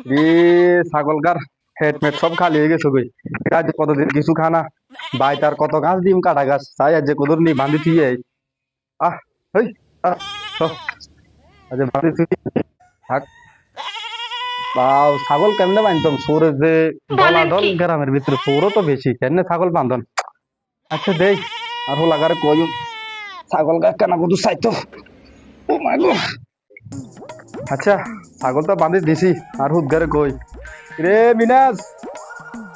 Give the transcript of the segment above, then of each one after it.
রে ছাগলকার হেডমেট সব খালি হয়ে গেছে গই কাজ কতদিন কিছু খানা বাই তার কত গাছ দিম কাটা গাছ চাই আজ যে কদর নি বাঁধি থিয়ে আহ হই আহ আজ বাঁধি থুই থাক বাও ছাগল কেমনে বাঁধতাম সৌরে যে ডলাডল গ্রামের ভিতরে সৌরও তো বেশি কেমনে ছাগল বাঁধন আচ্ছা দেই আর হো লাগারে কয়ুম ছাগল গা কেনা কদু চাইতো ও মাই গো আচ্ছা ছাগল তো বাঁধি দিছি আর হুদগারে কই রে মিনাস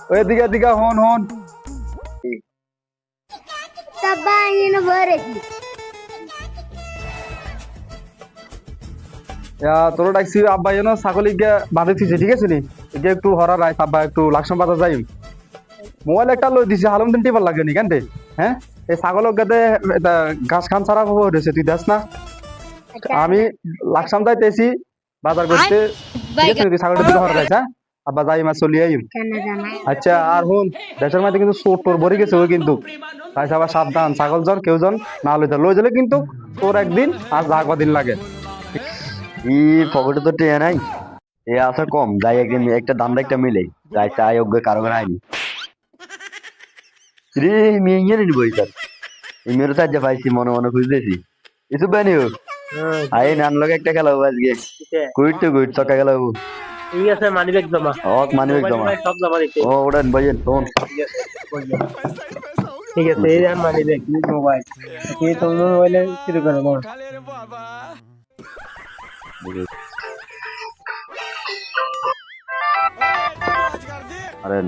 ওই দিকে দিকে হন হন Tabanho ভরে তোর ডাকছি আব্বা যেন ছাগলি গিয়ে বাঁধে দিছে ঠিক আছে নি এগে একটু হরা রায় আব্বা একটু লাকসাম বাজার যাই মোবাইল একটা লই দিছে হালম দিন টিপার লাগে নি কেনতে হ্যাঁ এই ছাগলক গাতে গাছ খান ছাড়া খবর হয়েছে তুই দেখ না আমি লাকসাম যাইতেছি বাজার করতে ঠিক আছে তুই ছাগলটা দিকে হরা রাইছ হ্যাঁ আব্বা যাই মা চলি আইম কেন জানা আচ্ছা আর হুন দেশের মধ্যে কিন্তু চোর টোর ভরে গেছে ওই কিন্তু তাই আবার সাবধান ছাগল জন কেউ জন না লইতে লই গেলে কিন্তু তোর একদিন আর যা কদিন লাগে ই পকেটে তো টেয়া নাই এ আসা কম যাই একদিন একটা দামটা একটা মিলে যাই চাই ওকে কারো করে আইনি রে মেয়ে ইয়ে নিবো স্যার এই মেয়ের সাহায্য পাইছি মনে মনে খুঁজতেছি কিছু বানিও আই নান লগে একটা খেলা হবো আজকে কুইট তো কুইট চকা খেলা হবো ঠিক আছে মানিব্যাগ জমা হক মানিব্যাগ জমা সব জমা দিতে ও ওড়ান বাজেন ফোন ঠিক আছে এই আর মানিব্যাগ মোবাইল এই তো মোবাইলে শুরু করো না আরে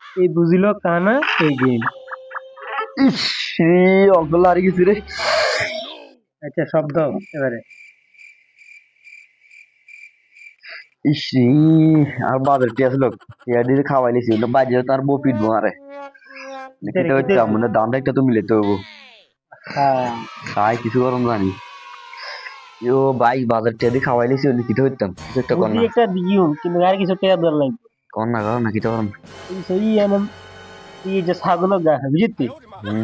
এই বুঝিল কানা এই গেম ইস অগল আর কিছু রে আচ্ছা শব্দ এবারে ইস আর বাজার টি আসলো টিয়া দিয়ে খাওয়াইলিছি বাজে তার বউ পিটবো আরে লিখিতে হচ্ছে মানে দামটা একটা তো মিলে তো হ্যাঁ তাই কিছু গরম জানি ইয়ো ভাই বাজার টিয়া দিয়ে খাওয়াইলিছি লিখিতে হইতাম কিছু একটা কর বুঝি না একটা দিও কিন্তু আর কিছু টাকা দর লাগবে কর না কিছু গরম এই সেই এমন এই যে ছাগল গা বুঝিতি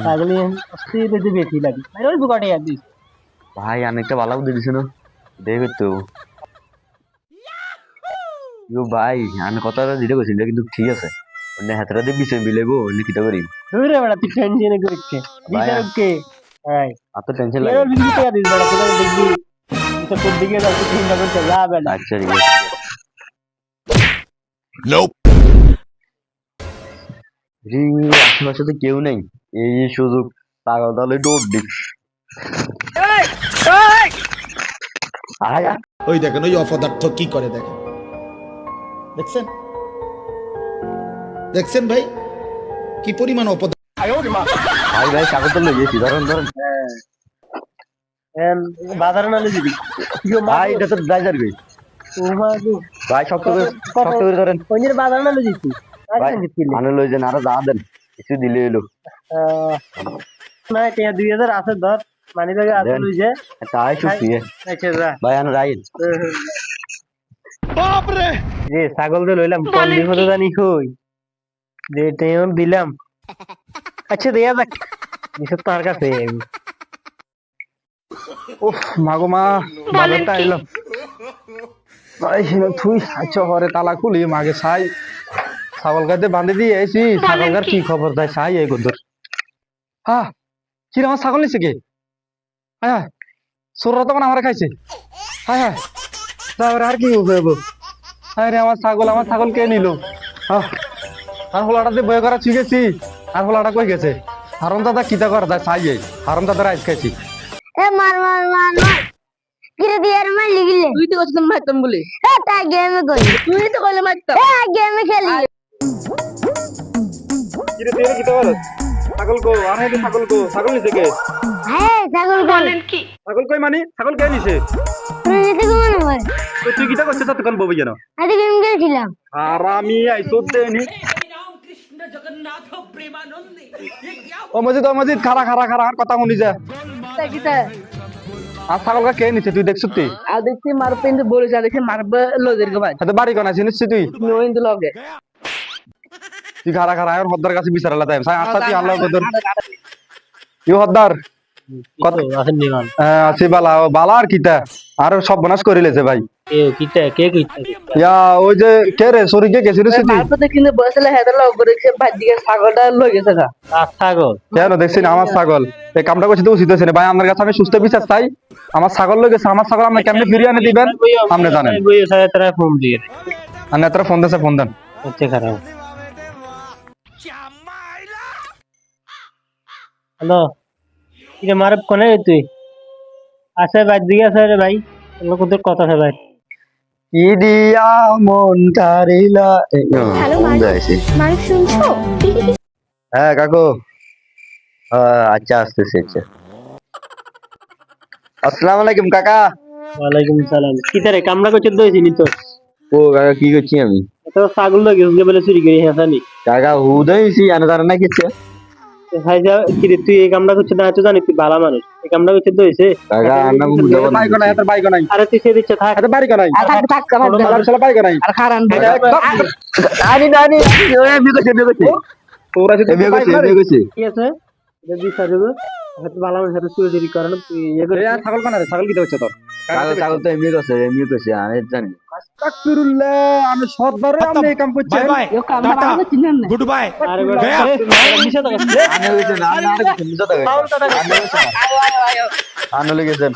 ছাগল অস্থির যে বেশি লাগে আর ওই বুকাটে আর দিস ভাই অনেকটা ভালো বুদ্ধি দিছে না দেখবে তো ইয়ো ভাই আমি কথাটা দিতে গেছিল কিন্তু ঠিক আছে অন্য হাতটা দিয়ে বিষয় মিলাইবো লিখিত করি ধরে বেড়া তুই টেনশনে করছে বিচার কে হ্যাঁ আর তো টেনশন এর লাগে বিজি টাকা দিস বেড়া কোথাও দেখবি এটা কোন দিকে যাচ্ছে চিন্তা করতে যা বেড়া আচ্ছা ঠিক আছে রে আশেপাশে তো কেউ নেই এই সুযোগ পাগল তাহলে দৌড় দিক আয়া ওই দেখেন ওই অপদার্থ কি করে দেখেন দেখছেন দেখছেন ভাই কি পরিমাণ অপদার্থ ভাই ভাই কাগজ তো লই গেছি ধরেন বাজারে না দিবি ভাই এটা তো ড্রাইভার গই ভাই শক্ত করে ধরেন ওইনের বাজারে না দিছি ভাই আনে লই যান আর যা দেন কিছু দিলে এলো না টিয়া 2000 আছে ধর মানি ব্যাগে আছে দেন। লই যে তাই শুকি আচ্ছা যা ভাই আনে রাইন রে ছাগল দিয়ে লইলাম কোন বিপদে জানি কই যে টেন দিলাম আচ্ছা দেয়া যাক নিশ্চয় তার কাছে উফ মাগো মা বাজারটা এলো ভাই তুই আচ্ছা হরে তালা খুলি মাগে ছাই ছাগল গাতে বাঁধে দিয়ে আইছি ছাগল গার কি খবর তাই ছাই এই গদর হ্যাঁ কি রে আমার ছাগল নিছে কে হ্যাঁ সোররা তখন আমার খাইছে হ্যাঁ তারপরে আর কি হইব আরে আমার ছাগল কে নিল আর হোলাটাতে বয়ে করা শিখেছি আর হোলাটা কই গেছে হারম দাদা কিতা কর তাই ছাই হারম দাদা রাইস খাইছি এ মার মার মার মার কিরে দিয়ে আর মার লিগিলে তুই তো কষ্ট মারতাম বলে এ তা গেমে করি তুই তো কইলে মারতাম এ গেমে খেলি কিরে তুই কিতা কর ছাগল ছাগল নিছে কে হ্যাঁ ছাগল বলেন কি ছাগল কই মানে ছাগল কে নিছে তুই যেতে ঘুমানো পারে তো তুই কিতা করছিস ততক্ষণ ববি জানো আজ গেম খেলছিলাম আর আমি আইসো দেনি ও মজিদ খারা আর কথা শুনি যা আর ছাগল কে নিছে তুই দেখছ তুই আর দেখছি মারবে কিন্তু বলে যা দেখে মারবে লোদের কে ভাই হাতে বাড়ি কোনা চিনিস তুই তুমি ওই কিন্তু লগে তুই খারা আর হদ্দার কাছে বিচারালা তাই সাই আস্তা তুই আল্লাহ কদর ইউ হদ্দার কত আসেন নিবান আছি বালা বালা আর কিতা আর সব বনাস করে লেছে ভাই কে কিটা কে কিটা ইয়া ওই যে কে রে সরিকে গেছিল সিটি মারপতে কিন্তু বসলে হেদার লগ করে ভাই দিকে ছাগলটা লই গেছে গা ছাগল কেন দেখছি না আমার ছাগল এই কামটা করছি তো উচিত হয়েছে না ভাই আমার কাছে আমি সুস্থ বিচার চাই আমার ছাগল লই গেছে আমার ছাগল আপনি কেমনে ফিরিয়ে এনে দিবেন আপনি জানেন বইয়ে সাথে তারা ফোন দিয়ে আর নেতারা ফোন দিয়েছে ফোন দেন হচ্ছে খারাপ হ্যালো কিরে মারব কোনে তুই আছে বাদ দিয়ে আছে রে ভাই লোক তোর কথা আছে ভাই কি দিয়া মন কারিলা হ্যালো মানুষ শুনছো হ্যাঁ কাকু আচ্ছা আসতেছি আচ্ছা আসসালামু আলাইকুম কাকা ওয়ালাইকুম সালাম কিতারে কামলা করছিস দইছি নি তো ও কাকা কি করছি আমি তো ছাগল লাগে গেছে বলে চুরি করে হাসানি কাকা হুদাইছি আনা জানা না কিছু ভাই যা কিরে তুই এই কামটা করছিস না তুই জানিস তুই ভালো মানুষ এই কামটা করছিস দইছে কাকা আন্না বুঝাবো না বাইক নাই এত বাইক নাই আরে তুই সে দিচ্ছে থাক এত বাড়ি নাই থাক থাক আর চলে বাইক নাই আর খারান আনি নানি এমনি কইছে তোরা যদি এমনি বাইক কইছে না রে, এমনি কইছে কি আছে এটা বিচার দেবো হয়তো ভালো মানুষ হাতে চুরি টুরি করে না তুই ইয়ে করে এই আর ছাগল কানা রে ছাগল কিতে হচ্ছে তোর ছাগল তো এমনি কইছে আমি জানি আস্তাগফিরুল্লাহ আমি সৎবারে আমি এই কাম করছি बाय बाय ও কামটা टाटा আমাকে চিনেন না गुड बाय আরে गया মিশা তো আনে কইছে না না আনে কইছে না আনে কইছে আনে কইছে আনে লিখেছেন